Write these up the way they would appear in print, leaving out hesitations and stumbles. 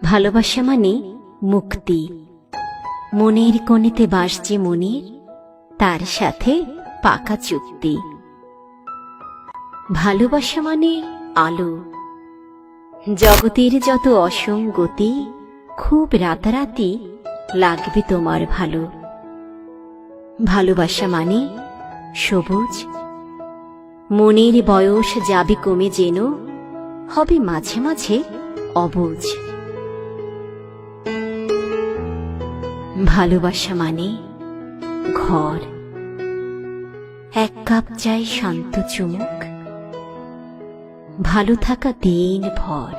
ভালোবাসা মানে মুক্তি। মনের কোণেতে বাস যে মনের, তার সাথে পাকা চুক্তি। ভালোবাসা মানে আলো। জগতের যত অসঙ্গতি, খুব রাতারাতি লাগবে তোমার ভালো। ভালোবাসা মানে সবুজ। মনের বয়স যাবে কমে, যেন হবে মাঝে মাঝে অবুঝ। ভালোবাসা মানে ঘর। এক কাপ চাই শান্ত চুমুক, ভালো থাকা দিন ভর।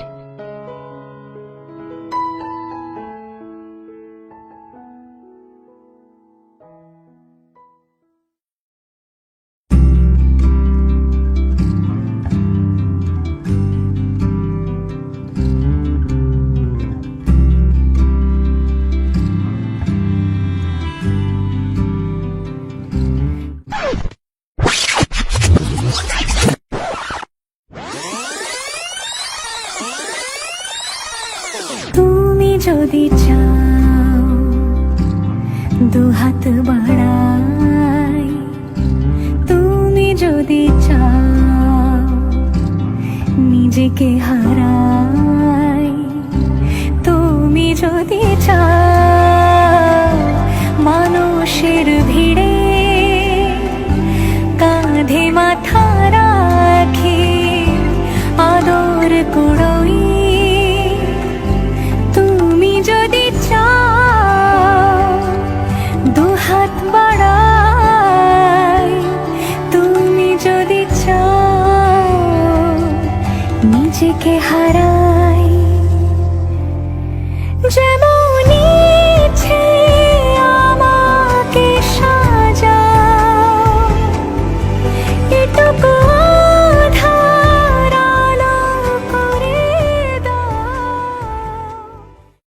তুমি যদি চাও দুহাত বাড়াই, তুমি যদি চাও নিজেকে হারাই, তুমি যদি চাও মানুষের ভিড়ে কাঁধে মাথা রাখি আদর কুড়োই, তুমি যদি চাও দুহাত বাড়াই, তুমি যদি চাও নিজেকে হারাই।